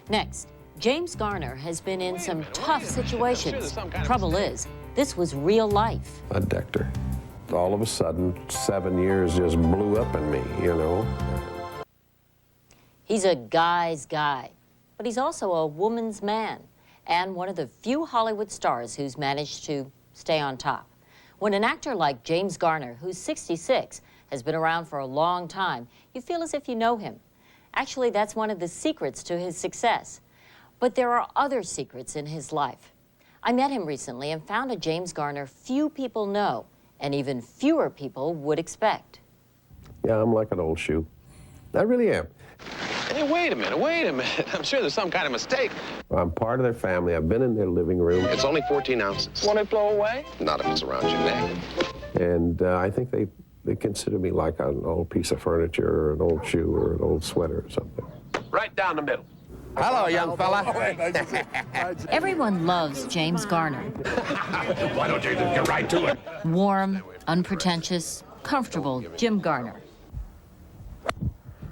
Next, James Garner has been in some tough situations. Trouble is, this was real life. I decked her. All of a sudden, 7 years just blew up in me, you know. He's a guy's guy, but he's also a woman's man, and one of the few Hollywood stars who's managed to stay on top. When an actor like James Garner, who's 66, has been around for a long time, you feel as if you know him. Actually, that's one of the secrets to his success. But there are other secrets in his life. I met him recently and found a James Garner few people know, and even fewer people would expect. Yeah, I'm like an old shoe. I really am. Hey, wait a minute. I'm sure there's some kind of mistake. I'm part of their family. I've been in their living room. It's only 14 ounces. Won't it blow away? Not if it's around your neck. And I think they consider me like an old piece of furniture or an old shoe or an old sweater or something. Right down the middle. Hello, young fella. Everyone loves James Garner. Why don't you just get right to it? Warm, unpretentious, comfortable Jim Garner.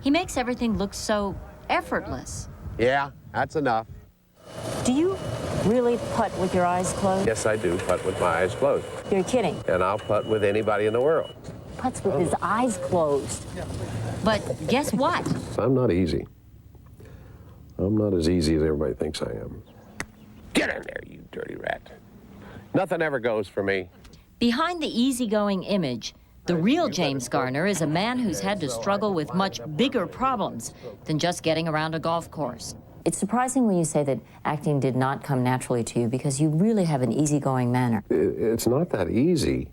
He makes everything look so effortless. Yeah, that's enough. Do you really putt with your eyes closed? Yes, I do putt with my eyes closed. You're kidding. And I'll putt with anybody in the world. Putts with his eyes closed. But guess what? I'm not easy. I'm not as easy as everybody thinks I am. Get in there, you dirty rat. Nothing ever goes for me. Behind the easygoing image, the real James Garner is a man who's had to struggle with much bigger problems than just getting around a golf course. It's surprising when you say that acting did not come naturally to you because you really have an easygoing manner. It's not that easy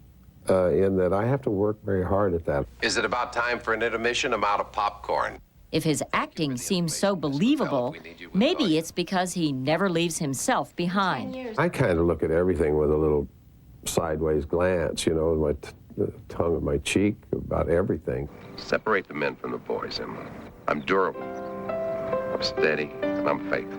in that I have to work very hard at that. Is it about time for an intermission? I'm out of popcorn. If his acting seems so believable, maybe it's because he never leaves himself behind. I kind of look at everything with a little sideways glance, you know, my tongue in my cheek about everything. Separate the men from the boys, Emma. I'm durable. I'm steady, and I'm faithful.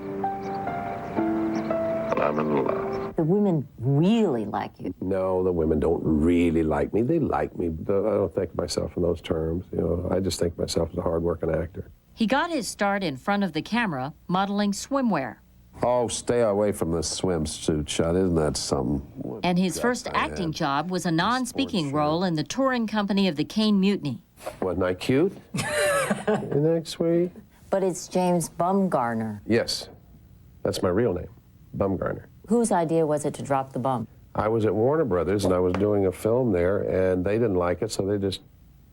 And I'm in love. The women really like you. No, the women don't really like me. They like me, but I don't think of myself in those terms. You know, I just think of myself as a hard-working actor. He got his start in front of the camera modeling swimwear. Oh, stay away from the swimsuit shot. Isn't that something? And his first acting job was a non-speaking role in the touring company of the Cane Mutiny. Wasn't I cute? Isn't that sweet? But it's James Bumgarner. Yes, that's my real name, Bumgarner. Whose idea was it to drop the bum? I was at Warner Brothers, and I was doing a film there, and they didn't like it, so they just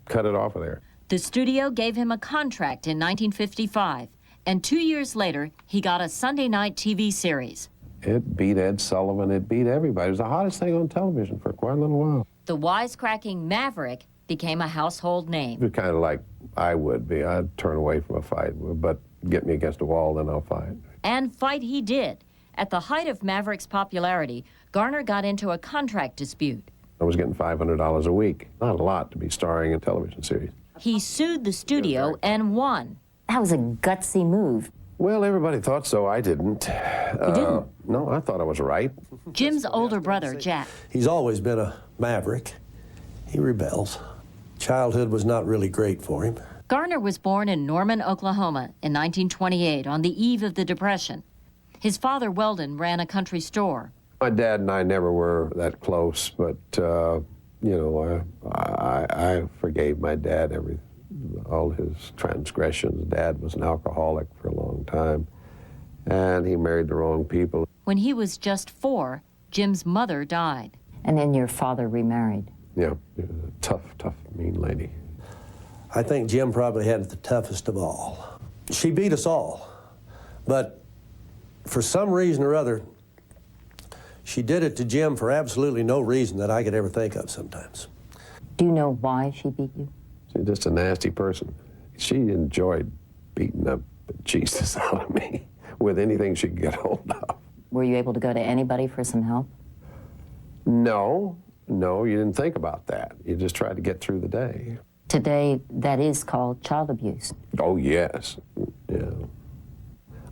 cut it off of there. The studio gave him a contract in 1955, and 2 years later, he got a Sunday night TV series. It beat Ed Sullivan, it beat everybody. It was the hottest thing on television for quite a little while. The wisecracking Maverick became a household name. It was kind of like I would be. I'd turn away from a fight, but get me against a wall, then I'll fight. And fight he did. At the height of Maverick's popularity, Garner got into a contract dispute. I was getting $500 a week. Not a lot to be starring in a television series. He sued the studio and won. That was a gutsy move. Well, everybody thought so. I didn't. You didn't? No, I thought I was right. Jim's older brother, Jack. He's always been a maverick. He rebels. Childhood was not really great for him. Garner was born in Norman, Oklahoma in 1928 on the eve of the Depression. His father, Weldon, ran a country store. My dad and I never were that close, but, you know, I forgave my dad all his transgressions. Dad was an alcoholic for a long time, and he married the wrong people. When he was just 4, Jim's mother died. And then your father remarried. Yeah, tough, mean lady. I think Jim probably had it the toughest of all. She beat us all, but for some reason or other, she did it to Jim for absolutely no reason that I could ever think of sometimes. Do you know why she beat you? She's just a nasty person. She enjoyed beating the Jesus out of me with anything she could get hold of. Were you able to go to anybody for some help? No, you didn't think about that. You just tried to get through the day. Today, that is called child abuse. Oh, yes, yeah.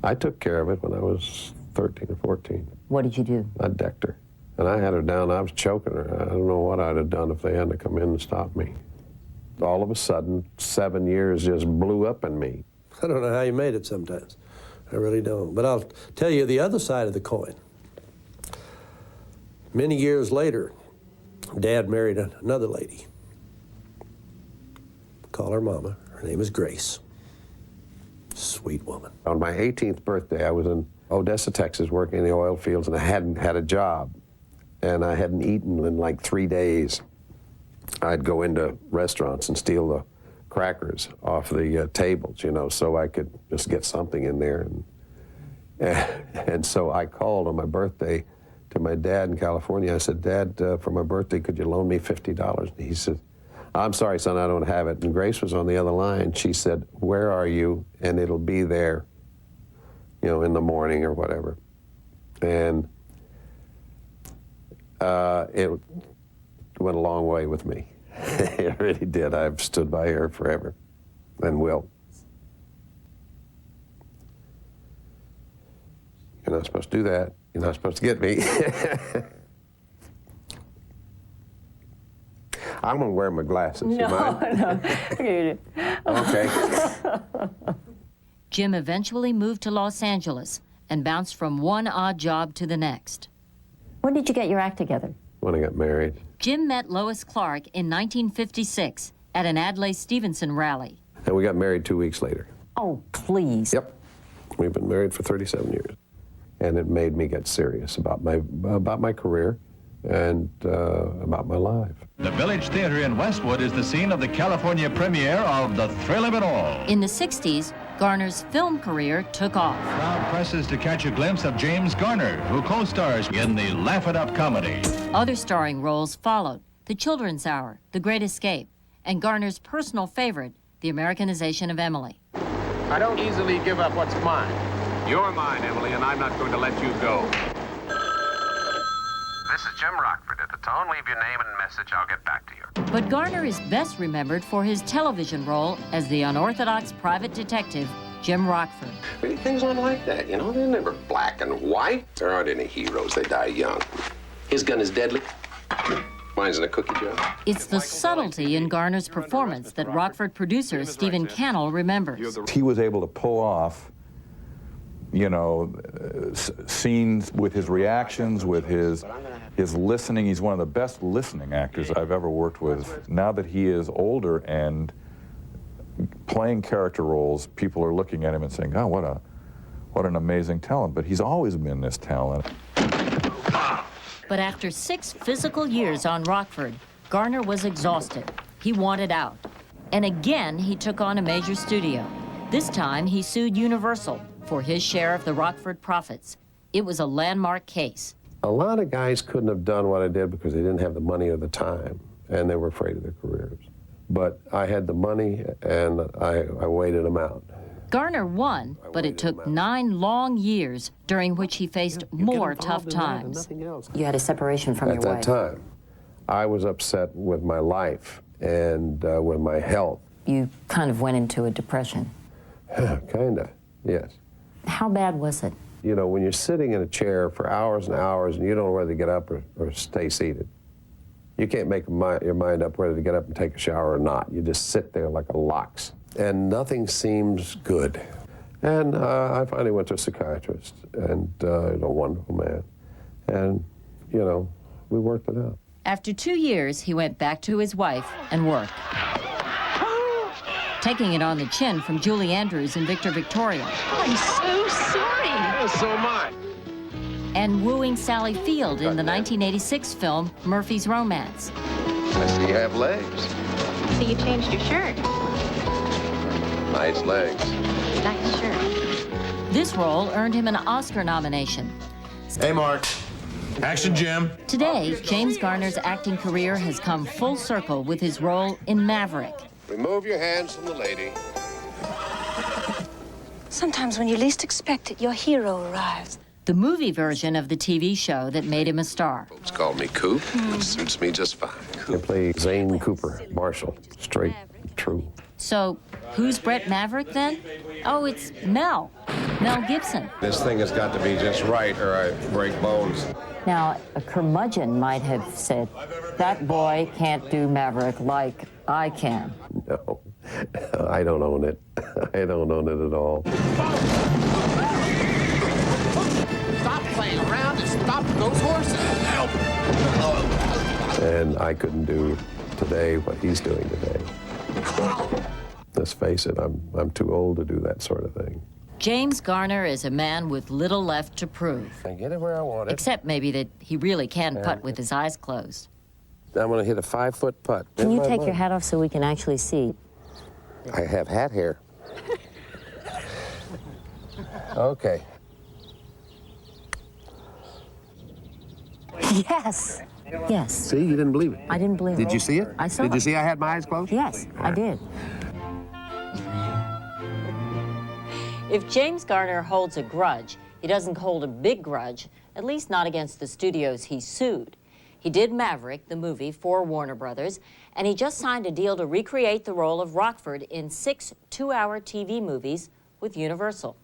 I took care of it when I was 13 or 14. What did you do? I decked her. And I had her down. I was choking her. I don't know what I'd have done if they hadn't come in and stopped me. All of a sudden, 7 years just blew up in me. I don't know how you made it sometimes. I really don't. But I'll tell you the other side of the coin. Many years later, Dad married another lady. Call her Mama. Her name is Grace. Sweet woman. On my 18th birthday, I was in Odessa, Texas, working in the oil fields, and I hadn't had a job. And I hadn't eaten in like 3 days. I'd go into restaurants and steal the crackers off the tables, you know, so I could just get something in there. And so I called on my birthday to my dad in California. I said, Dad, for my birthday, could you loan me $50? And he said, I'm sorry, son, I don't have it. And Grace was on the other line. She said, where are you? And it'll be there, you know, in the morning or whatever. And it went a long way with me. It really did. I've stood by her forever and will. You're not supposed to do that. You're not supposed to get me. I'm going to wear my glasses. No. Okay. Jim eventually moved to Los Angeles and bounced from one odd job to the next. When did you get your act together? When I got married. Jim met Lois Clark in 1956 at an Adlai Stevenson rally. And we got married 2 weeks later. Oh, please. Yep. We've been married for 37 years. And it made me get serious about my career and about my life. The Village Theater in Westwood is the scene of the California premiere of The Thrill of It All. In the 60s, Garner's film career took off. Crowd presses to catch a glimpse of James Garner, who co-stars in the Laugh It Up comedy. Other starring roles followed: The Children's Hour, The Great Escape, and Garner's personal favorite, The Americanization of Emily. I don't easily give up what's mine. You're mine, Emily, and I'm not going to let you go. This is Jim Rockford. At the tone, leave your name and message. I'll get back to you. But Garner is best remembered for his television role as the unorthodox private detective, Jim Rockford. Really, things aren't like that, you know? They're never black and white. There aren't any heroes. They die young. His gun is deadly. Mine's in a cookie jar. It's the subtlety in Garner's performance that Rockford producer Stephen Cannell remembers. He was able to pull off, you know, scenes with his reactions, with his listening. He's one of the best listening actors I've ever worked with. Now that he is older and playing character roles, people are looking at him and saying, oh, what an amazing talent. But he's always been this talent. But after 6 physical years on Rockford, Garner was exhausted. He wanted out. And again, he took on a major studio. This time, he sued Universal for his share of the Rockford profits. It was a landmark case. A lot of guys couldn't have done what I did because they didn't have the money or the time, and they were afraid of their careers. But I had the money, and I waited them out. Garner won, but it took 9 long years during which he faced more tough times. You had a separation from your wife. At that time, I was upset with my life and with my health. You kind of went into a depression. Kinda, yes. How bad was it? You know, when you're sitting in a chair for hours and hours and you don't know whether to get up or stay seated, you can't make your mind up whether to get up and take a shower or not. You just sit there like a lox. And nothing seems good. And I finally went to a psychiatrist, and he's a wonderful man. And, you know, we worked it out. After 2 years, he went back to his wife and worked. Taking it on the chin from Julie Andrews and Victor Victoria. I'm so sorry. Yeah, so am I. And wooing Sally Field in the 1986 film Murphy's Romance. I see you have legs. So you changed your shirt. Nice legs. Nice shirt. This role earned him an Oscar nomination. Hey, Mark. Action, Jim. Today, James Garner's acting career has come full circle with his role in Maverick. Remove your hands from the lady. Sometimes when you least expect it, your hero arrives. The movie version of the TV show that made him a star. Folks call me Coop. It suits me just fine. I play Zane Cooper, Marshall, straight, true. So, who's Brett Maverick then? Oh, it's Mel Gibson. This thing has got to be just right or I break bones. Now, a curmudgeon might have said, that boy can't do Maverick like I can. No, I don't own it. I don't own it at all. those horses. Help! And I couldn't do today what he's doing today. Let's face it, I'm too old to do that sort of thing. James Garner is a man with little left to prove. I get it where I want it. Except maybe that he really can putt with his eyes closed. I'm going to hit a 5-foot putt. Can you take your hat off so we can actually see? I have hat hair. Okay. Yes. Yes. See, you didn't believe it. I didn't believe it. Did you see it? I saw Did it. you see I had my eyes closed? Yes, I did. If James Garner holds a grudge, he doesn't hold a big grudge, at least not against the studios he sued. He did Maverick, the movie, for Warner Brothers, and he just signed a deal to recreate the role of Rockford in 6 two-hour TV movies with Universal.